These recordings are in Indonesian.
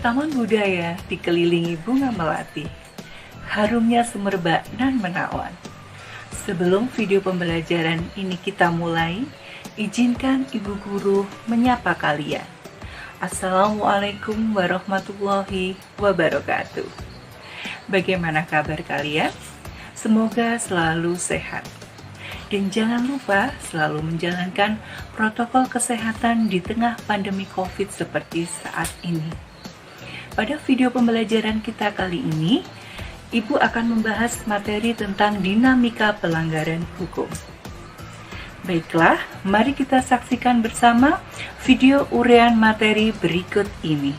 Taman budaya dikelilingi bunga melati, harumnya semerbak dan menawan. Sebelum video pembelajaran ini kita mulai, izinkan Ibu Guru menyapa kalian. Assalamualaikum warahmatullahi wabarakatuh. Bagaimana kabar kalian? Semoga selalu sehat. Dan jangan lupa selalu menjalankan protokol kesehatan di tengah pandemi COVID seperti saat ini. Pada video pembelajaran kita kali ini, Ibu akan membahas materi tentang dinamika pelanggaran hukum. Baiklah, mari kita saksikan bersama video uraian materi berikut ini.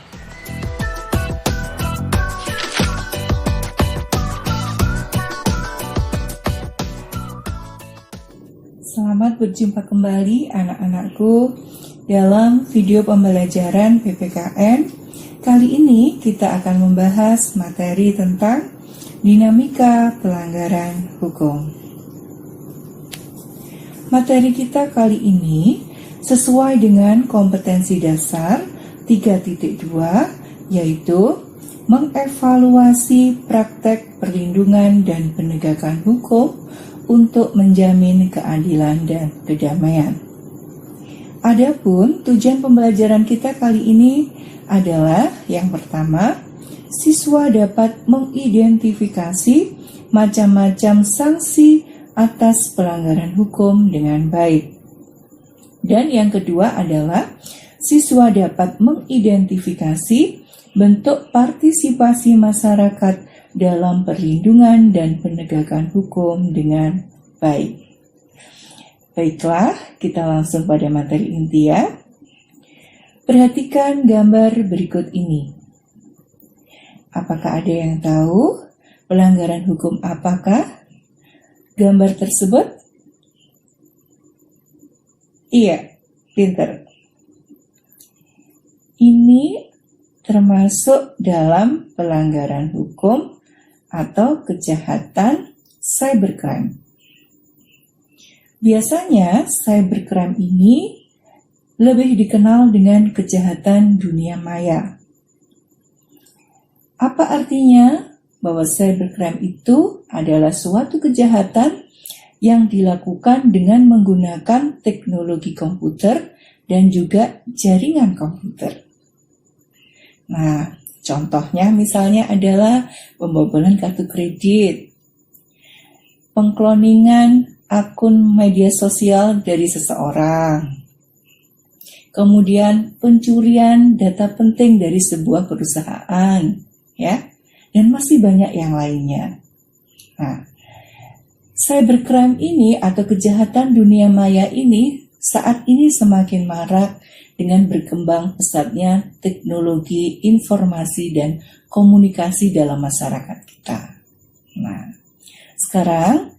Selamat berjumpa kembali anak-anakku dalam video pembelajaran PPKN. Kali ini kita akan membahas materi tentang dinamika pelanggaran hukum. Materi kita kali ini sesuai dengan kompetensi dasar 3.2, yaitu mengevaluasi praktek perlindungan dan penegakan hukum untuk menjamin keadilan dan kedamaian. Adapun tujuan pembelajaran kita kali ini adalah yang pertama, siswa dapat mengidentifikasi macam-macam sanksi atas pelanggaran hukum dengan baik. Dan yang kedua adalah siswa dapat mengidentifikasi bentuk partisipasi masyarakat dalam perlindungan dan penegakan hukum dengan baik. Baiklah, kita langsung pada materi inti ya. Perhatikan gambar berikut ini. Apakah ada yang tahu pelanggaran hukum apakah gambar tersebut? Iya, pinter. Ini termasuk dalam pelanggaran hukum atau kejahatan cybercrime. Biasanya cybercrime ini lebih dikenal dengan kejahatan dunia maya. Apa artinya? Bahwa cybercrime itu adalah suatu kejahatan yang dilakukan dengan menggunakan teknologi komputer dan juga jaringan komputer. Nah, contohnya misalnya adalah pembobolan kartu kredit, pengkloningan akun media sosial dari seseorang, kemudian pencurian data penting dari sebuah perusahaan, ya, dan masih banyak yang lainnya. Nah, cybercrime ini atau kejahatan dunia maya ini saat ini semakin marak dengan berkembang pesatnya teknologi informasi dan komunikasi dalam masyarakat kita. Nah, sekarang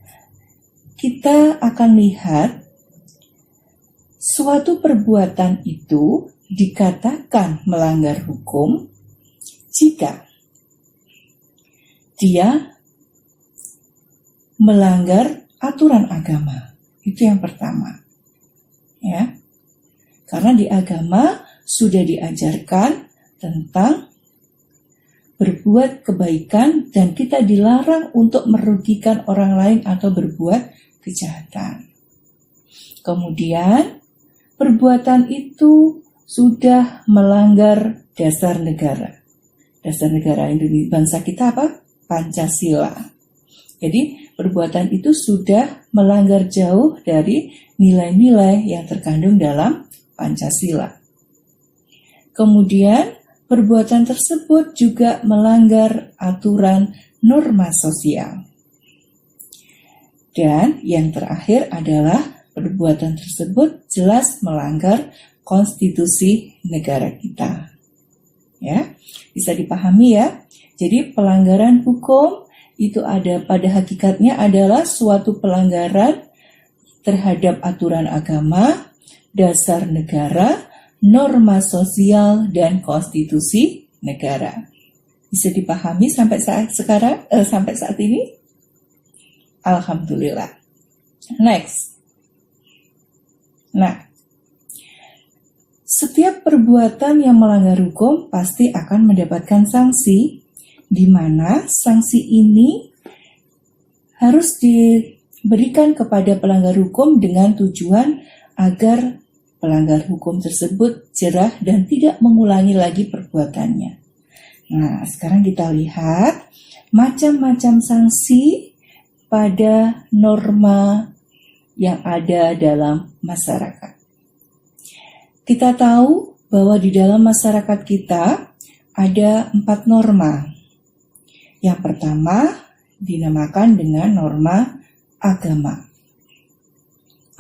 kita akan lihat suatu perbuatan itu dikatakan melanggar hukum jika dia melanggar aturan agama. Itu yang pertama. Ya. Karena di agama sudah diajarkan tentang berbuat kebaikan dan kita dilarang untuk merugikan orang lain atau berbuat kejahatan. Kemudian perbuatan itu sudah melanggar dasar negara. Dasar negara Indonesia bangsa kita apa? Pancasila. Jadi perbuatan itu sudah melanggar jauh dari nilai-nilai yang terkandung dalam Pancasila. Kemudian, perbuatan tersebut juga melanggar aturan norma sosial. Dan yang terakhir adalah perbuatan tersebut jelas melanggar konstitusi negara kita. Ya, bisa dipahami ya. Jadi pelanggaran hukum itu ada pada hakikatnya adalah suatu pelanggaran terhadap aturan agama, dasar negara, norma sosial, dan konstitusi negara. Bisa dipahami sampai saat ini? Alhamdulillah. Next. Nah, Setiap perbuatan yang melanggar hukum pasti akan mendapatkan sanksi, di mana sanksi ini harus diberikan kepada pelanggar hukum dengan tujuan agar pelanggar hukum tersebut jerah dan tidak mengulangi lagi perbuatannya. Nah, sekarang kita lihat macam-macam sanksi pada norma yang ada dalam masyarakat. Kita tahu bahwa di dalam masyarakat kita ada 4 norma. Yang pertama dinamakan dengan norma agama.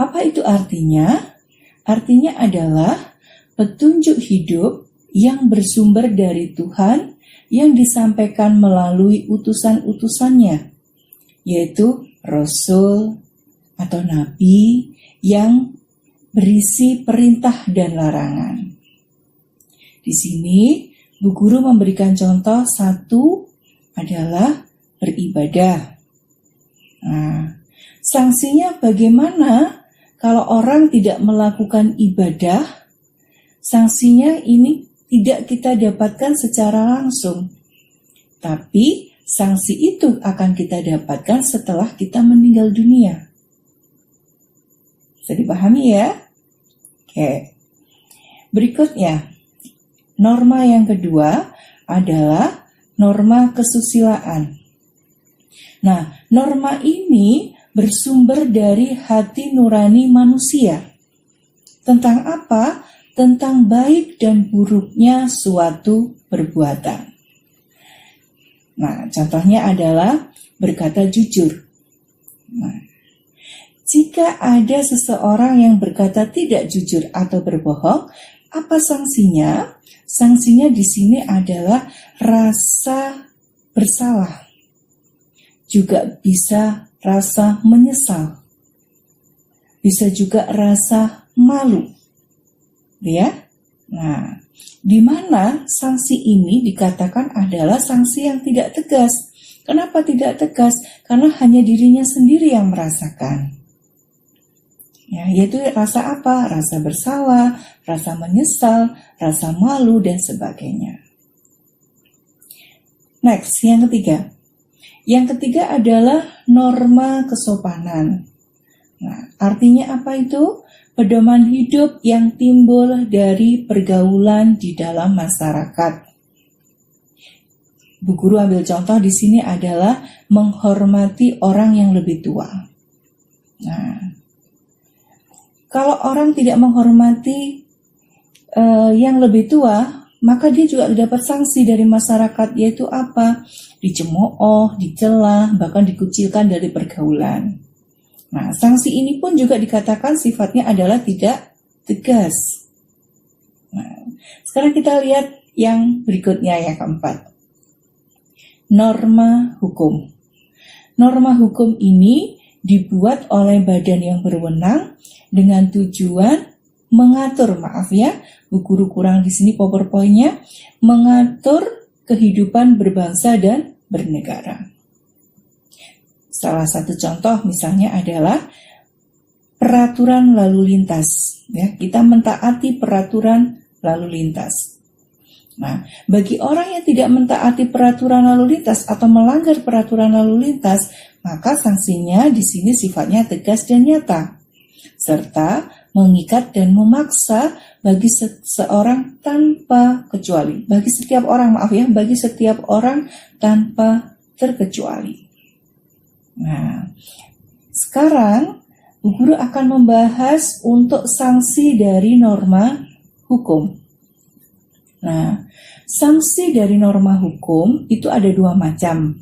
Apa itu artinya? Artinya adalah petunjuk hidup yang bersumber dari Tuhan yang disampaikan melalui utusan-utusannya, yaitu Rasul atau Nabi yang berisi perintah dan larangan. Di sini, Bu Guru memberikan contoh satu adalah beribadah. Nah, sanksinya bagaimana kalau orang tidak melakukan ibadah? Sanksinya ini tidak kita dapatkan secara langsung, tapi sanksi itu akan kita dapatkan setelah kita meninggal dunia. Bisa dipahami ya? Oke. Berikutnya, norma yang kedua adalah norma kesusilaan. Nah, norma ini bersumber dari hati nurani manusia. Tentang apa? Tentang baik dan buruknya suatu perbuatan. Nah, contohnya adalah berkata jujur. Nah, jika ada seseorang yang berkata tidak jujur atau berbohong, apa sanksinya? Sanksinya di sini adalah rasa bersalah. Juga bisa rasa menyesal. Bisa juga rasa malu. Ya? Nah, di mana sanksi ini dikatakan adalah sanksi yang tidak tegas. Kenapa tidak tegas? Karena hanya dirinya sendiri yang merasakan. Ya, yaitu rasa apa? Rasa bersalah, rasa menyesal, rasa malu, dan sebagainya. Next, yang ketiga. Yang ketiga adalah norma kesopanan. Nah, artinya apa itu? Pedoman hidup yang timbul dari pergaulan di dalam masyarakat. Bu Guru ambil contoh di sini adalah menghormati orang yang lebih tua. Nah, kalau orang tidak menghormati yang lebih tua, maka dia juga dapat sanksi dari masyarakat, yaitu apa? Dicemooh, dicela, bahkan dikucilkan dari pergaulan. Nah, sanksi ini pun juga dikatakan sifatnya adalah tidak tegas. Nah, sekarang kita lihat yang berikutnya, yang keempat. Norma hukum. Norma hukum ini dibuat oleh badan yang berwenang dengan tujuan mengatur, Bu Guru kurang di sini PowerPoint-nya, mengatur kehidupan berbangsa dan bernegara. Salah satu contoh misalnya adalah peraturan lalu lintas. Ya, kita mentaati peraturan lalu lintas. Nah, bagi orang yang tidak mentaati peraturan lalu lintas atau melanggar peraturan lalu lintas, maka sanksinya di sini sifatnya tegas dan nyata, serta mengikat dan memaksa bagi seseorang tanpa kecuali. Bagi setiap orang tanpa terkecuali. Nah, sekarang Bu Guru akan membahas untuk sanksi dari norma hukum. Nah, sanksi dari norma hukum itu ada 2 macam.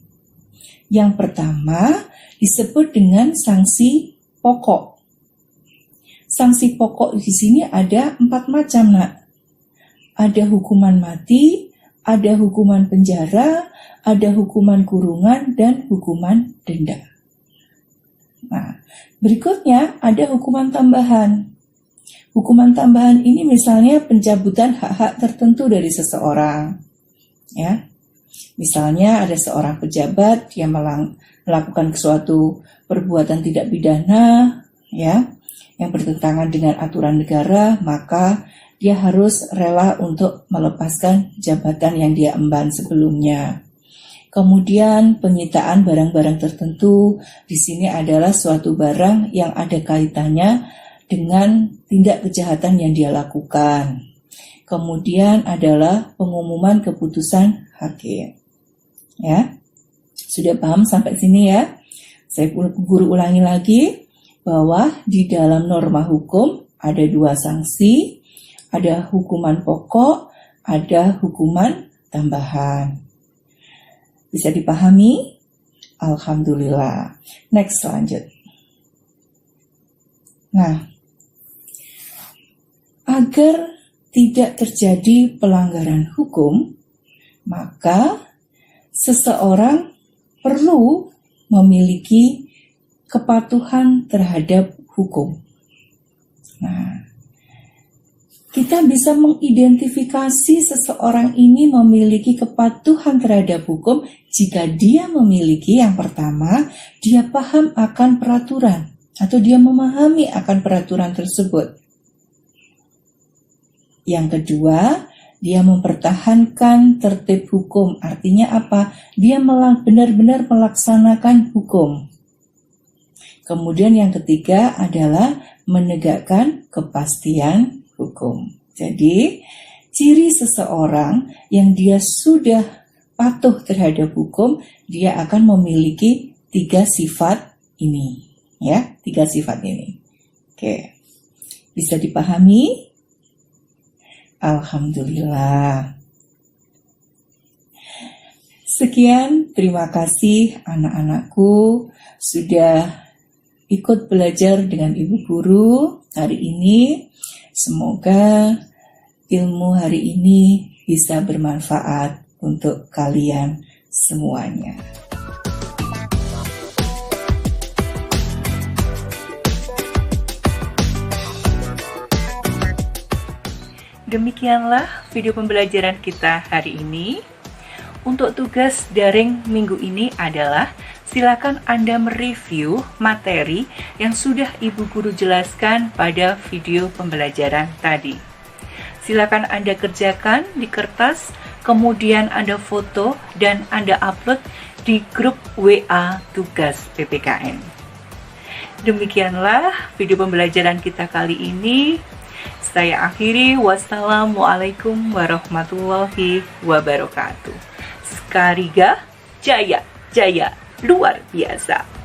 Yang pertama disebut dengan sanksi pokok. Sanksi pokok di sini ada 4 macam, Nak. Ada hukuman mati, ada hukuman penjara, ada hukuman kurungan, dan hukuman denda. Nah, berikutnya ada hukuman tambahan. Hukuman tambahan ini misalnya pencabutan hak-hak tertentu dari seseorang. Ya. Misalnya ada seorang pejabat yang melakukan suatu perbuatan tidak pidana, ya, yang bertentangan dengan aturan negara, maka dia harus rela untuk melepaskan jabatan yang dia emban sebelumnya. Kemudian penyitaan barang-barang tertentu di sini adalah suatu barang yang ada kaitannya dengan tindak kejahatan yang dia lakukan. Kemudian adalah pengumuman keputusan hakim. Ya, sudah paham sampai sini ya? Saya guru ulangi lagi bahwa di dalam norma hukum ada 2 sanksi, ada hukuman pokok, ada hukuman tambahan. Bisa dipahami? Alhamdulillah. Next, lanjut. Nah, agar tidak terjadi pelanggaran hukum, maka seseorang perlu memiliki kepatuhan terhadap hukum. Nah, kita bisa mengidentifikasi seseorang ini memiliki kepatuhan terhadap hukum jika dia memiliki, yang pertama, dia paham akan peraturan atau dia memahami akan peraturan tersebut. Yang kedua, dia mempertahankan tertib hukum. Artinya apa? Dia benar-benar melaksanakan hukum. Kemudian yang ketiga adalah menegakkan kepastian hukum. Jadi, ciri seseorang yang dia sudah patuh terhadap hukum, dia akan memiliki 3 sifat ini. Ya, 3 sifat ini. Oke, bisa dipahami? Alhamdulillah. Sekian, terima kasih anak-anakku sudah ikut belajar dengan Ibu Guru hari ini. Semoga ilmu hari ini bisa bermanfaat untuk kalian semuanya. Demikianlah video pembelajaran kita hari ini. Untuk tugas daring minggu ini adalah silakan Anda mereview materi yang sudah Ibu Guru jelaskan pada video pembelajaran tadi. Silakan Anda kerjakan di kertas, kemudian Anda foto dan Anda upload di grup WA tugas PPKN. Demikianlah video pembelajaran kita kali ini. Saya akhiri, wassalamualaikum warahmatullahi wabarakatuh. Skariga Jaya Jaya luar biasa.